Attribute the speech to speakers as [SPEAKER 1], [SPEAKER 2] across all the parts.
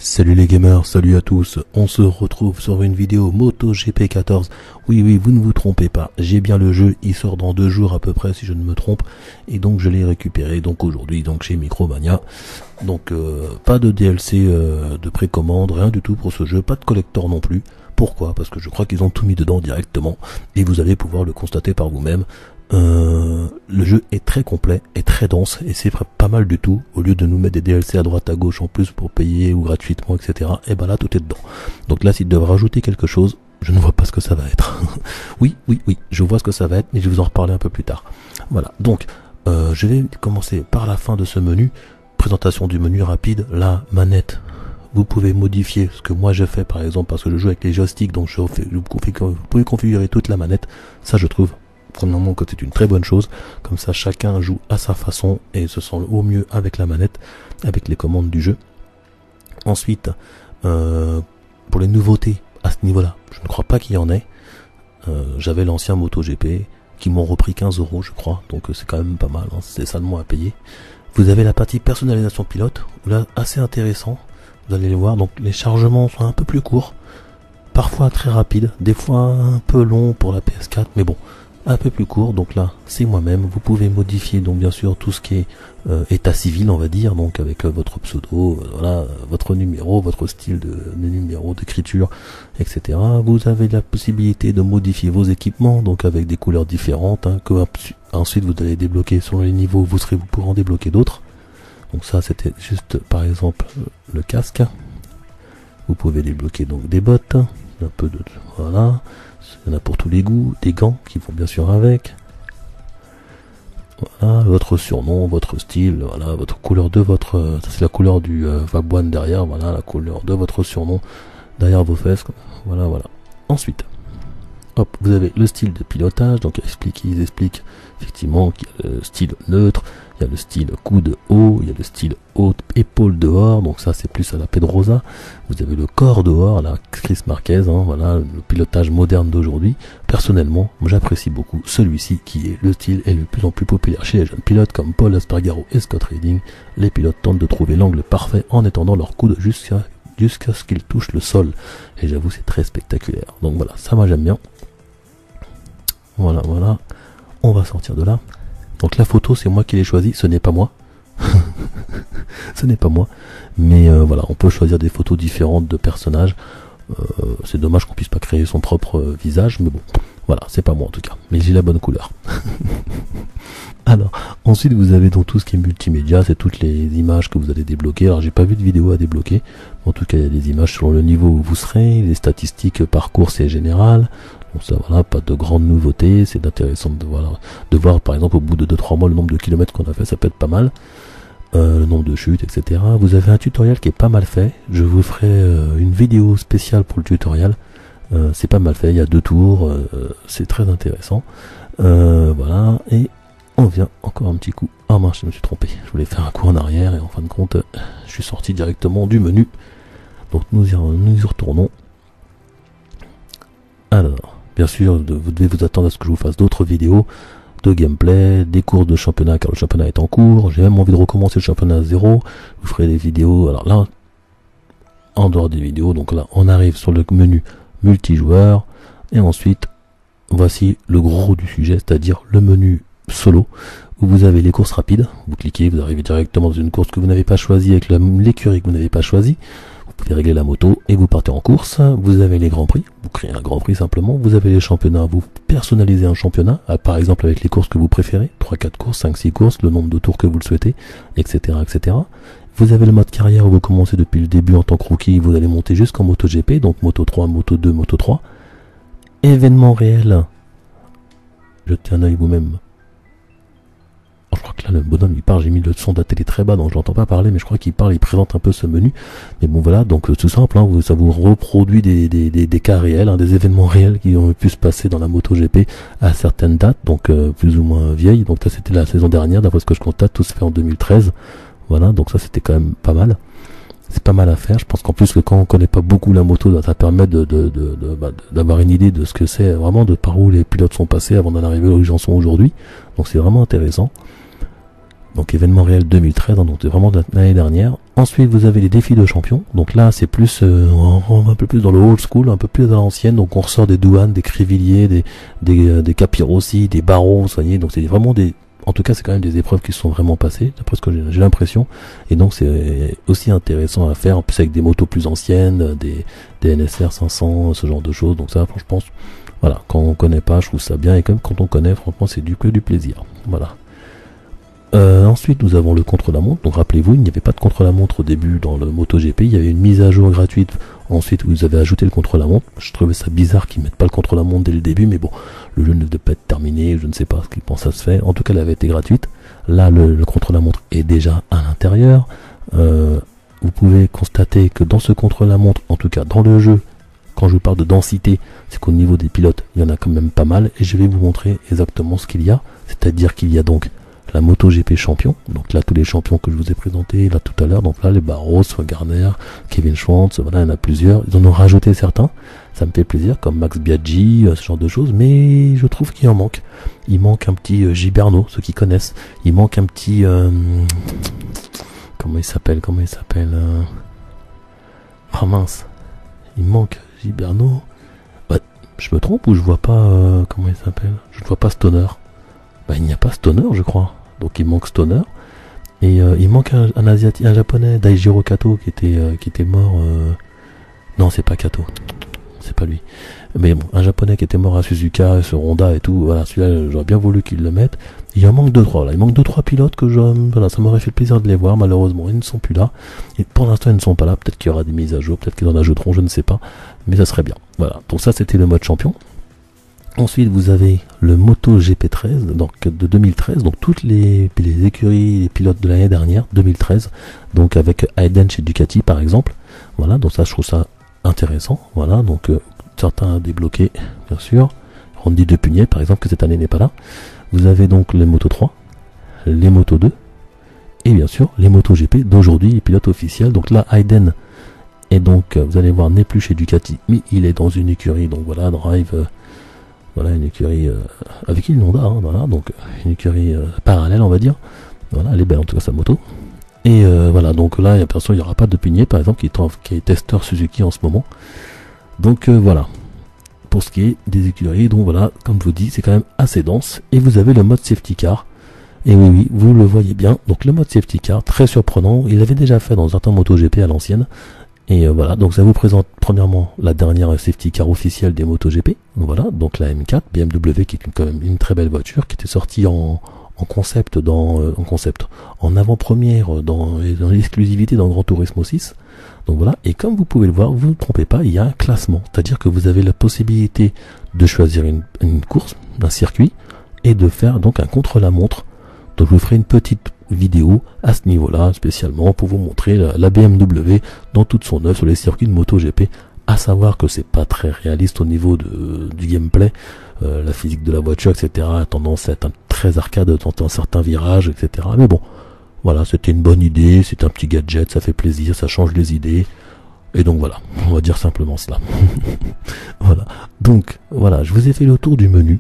[SPEAKER 1] Salut les gamers, salut à tous, on se retrouve sur une vidéo MotoGP 14. Oui, vous ne vous trompez pas, j'ai bien le jeu, il sort dans 2 jours à peu près si je ne me trompe, et donc je l'ai récupéré donc aujourd'hui donc chez Micromania. Donc pas de DLC de précommande, rien du tout pour ce jeu, pas de collector non plus. Pourquoi? Parce que je crois qu'ils ont tout mis dedans directement, et vous allez pouvoir le constater par vous-même. Le jeu est très complet et très dense et c'est pas mal du tout. Au lieu de nous mettre des DLC à droite à gauche en plus pour payer ou gratuitement, etc., et ben là tout est dedans. Donc là s'ils doivent rajouter quelque chose, je ne vois pas ce que ça va être. oui, je vois ce que ça va être, mais je vais vous en reparler un peu plus tard. Voilà, donc je vais commencer par la fin de ce menu. Présentation du menu rapide. La manette, vous pouvez modifier ce que moi j'ai fait par exemple, parce que je joue avec les joysticks, donc vous pouvez configurer toute la manette. Ça je trouve premièrement que c'est une très bonne chose, comme ça chacun joue à sa façon et se sent au mieux avec la manette, avec les commandes du jeu. Ensuite, pour les nouveautés à ce niveau-là, je ne crois pas qu'il y en ait. J'avais l'ancien MotoGP qui m'ont repris 15 € je crois, donc c'est quand même pas mal, hein, c'est ça de moins à payer. Vous avez la partie personnalisation pilote, là assez intéressant, vous allez les voir, donc les chargements sont un peu plus courts, parfois très rapides, des fois un peu longs pour la PS4, mais bon, un peu plus court. Donc là c'est moi-même, vous pouvez modifier donc bien sûr tout ce qui est état civil on va dire, donc avec votre pseudo, voilà, votre numéro, votre style de numéro d'écriture, etc. Vous avez la possibilité de modifier vos équipements, donc avec des couleurs différentes, hein, que ensuite vous allez débloquer selon les niveaux, vous pourrez en débloquer d'autres. Donc ça c'était juste par exemple le casque. Vous pouvez débloquer donc des bottes, un peu de voilà. Il y en a pour tous les goûts, des gants qui vont bien sûr avec. Voilà, votre surnom, votre style, voilà, votre couleur de votre... ça c'est la couleur du Vaboine derrière, voilà, la couleur de votre surnom derrière vos fesses, voilà. Ensuite, hop, vous avez le style de pilotage, donc ils expliquent effectivement qu'il y a le style neutre, il y a le style coude haut, il y a le style haute épaule dehors, donc ça c'est plus à la Pedrosa. Vous avez le corps dehors à la Chris Marquez, hein, voilà, le pilotage moderne d'aujourd'hui. Personnellement, j'apprécie beaucoup celui-ci qui est le style est de plus en plus populaire chez les jeunes pilotes comme Paul Espargaro et Scott Redding. Les pilotes tentent de trouver l'angle parfait en étendant leur coude jusqu'à ce qu'ils touchent le sol. Et j'avoue c'est très spectaculaire. Donc voilà, ça moi j'aime bien. Voilà. On va sortir de là. Donc la photo c'est moi qui l'ai choisie, ce n'est pas moi. Ce n'est pas moi. Mais voilà, on peut choisir des photos différentes de personnages. C'est dommage qu'on puisse pas créer son propre visage, mais bon, voilà, c'est pas moi en tout cas. Mais j'ai la bonne couleur. Alors, ensuite vous avez donc tout ce qui est multimédia, c'est toutes les images que vous allez débloquer. Alors j'ai pas vu de vidéo à débloquer. En tout cas, il y a des images selon le niveau où vous serez, les statistiques par course et générale. Donc ça voilà, pas de grandes nouveautés, c'est intéressant de voir par exemple au bout de 2-3 mois le nombre de kilomètres qu'on a fait, ça peut être pas mal. Le nombre de chutes, etc. Vous avez un tutoriel qui est pas mal fait, je vous ferai une vidéo spéciale pour le tutoriel. C'est pas mal fait, il y a 2 tours, c'est très intéressant. Voilà, et on vient encore un petit coup. Ah mince, je me suis trompé, je voulais faire un coup en arrière et en fin de compte je suis sorti directement du menu. Donc nous y retournons. Alors, bien sûr, vous devez vous attendre à ce que je vous fasse d'autres vidéos de gameplay, des courses de championnat, car le championnat est en cours. J'ai même envie de recommencer le championnat à 0. Je vous ferai des vidéos. Alors là, en dehors des vidéos, donc là, on arrive sur le menu multijoueur. Et ensuite, voici le gros du sujet, c'est-à-dire le menu solo, où vous avez les courses rapides. Vous cliquez, vous arrivez directement dans une course que vous n'avez pas choisie, avec l'écurie que vous n'avez pas choisie. Vous pouvez régler la moto et vous partez en course. Vous avez les grands prix, vous créez un grand prix simplement. Vous avez les championnats, vous personnalisez un championnat, par exemple avec les courses que vous préférez, 3-4 courses, 5-6 courses, le nombre de tours que vous le souhaitez, etc. Vous avez le mode carrière où vous commencez depuis le début en tant que rookie, vous allez monter jusqu'en MotoGP, donc Moto 3, Moto 2, Moto 3. Événement réel, jetez un œil vous-même. Je crois que là le bonhomme il parle, j'ai mis le son de la télé très bas donc je l'entends pas parler, mais je crois qu'il parle, il présente un peu ce menu. Mais bon voilà, donc tout simple, hein, ça vous reproduit des cas réels, hein, des événements réels qui ont pu se passer dans la MotoGP à certaines dates, donc plus ou moins vieilles. Donc ça c'était la saison dernière, d'après ce que je constate, tout se fait en 2013. Voilà, donc ça c'était quand même pas mal. C'est pas mal à faire. Je pense qu'en plus que quand on connaît pas beaucoup la moto, ça permet d'avoir une idée de ce que c'est vraiment, de par où les pilotes sont passés avant d'en arriver où ils en sont aujourd'hui. Donc c'est vraiment intéressant. Donc événement réel 2013, hein, donc c'est vraiment de l'année dernière. Ensuite, vous avez les défis de champion. Donc là, c'est plus un peu plus dans le old school, un peu plus à l'ancienne. Donc on ressort des douanes, des crivilliers, des capirossi, des barreaux, vous voyez. Donc c'est vraiment des... En tout cas, c'est quand même des épreuves qui se sont vraiment passées, d'après ce que j'ai l'impression. Et donc c'est aussi intéressant à faire, en plus avec des motos plus anciennes, des NSR 500, ce genre de choses. Donc ça, je pense, voilà, quand on connaît pas, je trouve ça bien. Et comme quand on connaît, franchement, c'est du plaisir. Voilà. Ensuite, nous avons le contre-la-montre. Donc, rappelez-vous, il n'y avait pas de contre-la-montre au début dans le MotoGP. Il y avait une mise à jour gratuite. Ensuite, vous avez ajouté le contre-la-montre. Je trouvais ça bizarre qu'ils mettent pas le contre-la-montre dès le début, mais bon, le jeu ne devait pas être terminé. Je ne sais pas ce qu'ils pensent à se faire. En tout cas, elle avait été gratuite. Là, le contre-la-montre est déjà à l'intérieur. Vous pouvez constater que dans ce contre-la-montre, en tout cas dans le jeu, quand je vous parle de densité, c'est qu'au niveau des pilotes, il y en a quand même pas mal. Et je vais vous montrer exactement ce qu'il y a. C'est-à-dire qu'il y a donc la MotoGP champion, donc là tous les champions que je vous ai présentés là tout à l'heure, donc là les Barros, Garner, Kevin Schwantz, voilà, il y en a plusieurs, ils en ont rajouté certains, ça me fait plaisir, comme Max Biaggi, ce genre de choses, mais je trouve qu'il en manque. Il manque un petit Giberno, ceux qui connaissent, il manque un petit comment il s'appelle ah mince, il manque Giberno. Ouais, je me trompe ou je vois pas comment il s'appelle, je ne vois pas Stoner. Bah, il n'y a pas Stoner, je crois. Donc il manque Stoner. Et il manque un asiatique, un japonais, Daijiro Kato, qui était mort. Non, c'est pas Kato. C'est pas lui. Mais bon, un japonais qui était mort à Suzuka, ce Honda et tout. Voilà, celui-là, j'aurais bien voulu qu'il le mette. Il en manque 2-3 là. Il manque 2-3 pilotes que voilà, ça m'aurait fait plaisir de les voir. Malheureusement, ils ne sont plus là. Et pour l'instant, ils ne sont pas là. Peut-être qu'il y aura des mises à jour, peut-être qu'ils en ajouteront, je ne sais pas. Mais ça serait bien. Voilà. Donc ça, c'était le mode champion. Ensuite, vous avez le MotoGP 13, donc de 2013, donc toutes les écuries, les pilotes de l'année dernière, 2013, donc avec Hayden chez Ducati par exemple. Voilà, donc ça, je trouve ça intéressant. Voilà, donc certains à débloquer, bien sûr. Randy Depugnet par exemple, que cette année n'est pas là. Vous avez donc les Moto 3, les Moto 2, et bien sûr les MotoGP d'aujourd'hui, les pilotes officiels. Donc là, Hayden, et donc vous allez voir, n'est plus chez Ducati, mais il est dans une écurie, donc voilà, Drive. Voilà, une écurie avec qui le Honda, hein, voilà, donc une écurie parallèle, on va dire. Voilà, elle est belle en tout cas sa moto. Et voilà, donc là, il n'y aura pas de Pugnet, par exemple, qui est testeur Suzuki en ce moment. Donc voilà, pour ce qui est des écuries, donc voilà, comme je vous dis, c'est quand même assez dense. Et vous avez le mode safety car. Et oui, vous le voyez bien. Donc le mode safety car, très surprenant. Il avait déjà fait dans certains MotoGP à l'ancienne. Et voilà, donc ça vous présente premièrement la dernière safety car officielle des MotoGP. Voilà, donc la M4 BMW, qui est quand même une très belle voiture, qui était sortie en concept en avant-première dans l'exclusivité dans Gran Turismo 6. Donc voilà, et comme vous pouvez le voir, vous ne trompez pas, il y a un classement, c'est-à-dire que vous avez la possibilité de choisir une course, un circuit, et de faire donc un contre-la-montre. Donc je vous ferai une petite vidéo à ce niveau-là, spécialement pour vous montrer la BMW dans toute son œuvre sur les circuits de MotoGP. À savoir que c'est pas très réaliste au niveau du gameplay, la physique de la voiture, etc. a tendance à être très arcade dans certains virages, etc. Mais bon, voilà, c'était une bonne idée, c'est un petit gadget, ça fait plaisir, ça change les idées. Et donc voilà, on va dire simplement cela. Voilà, donc voilà, je vous ai fait le tour du menu.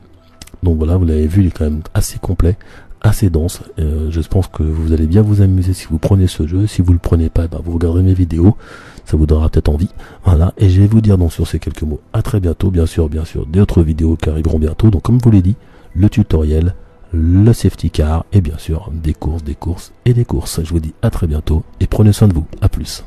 [SPEAKER 1] Donc voilà, vous l'avez vu, il est quand même assez complet, assez dense. Je pense que vous allez bien vous amuser si vous prenez ce jeu. Si vous le prenez pas, vous regarderez mes vidéos, ça vous donnera peut-être envie. Voilà, et je vais vous dire donc sur ces quelques mots à très bientôt, bien sûr, d'autres vidéos qui arriveront bientôt. Donc comme je vous l'ai dit, le tutoriel, le safety car et bien sûr des courses et des courses. Je vous dis à très bientôt et prenez soin de vous. À plus.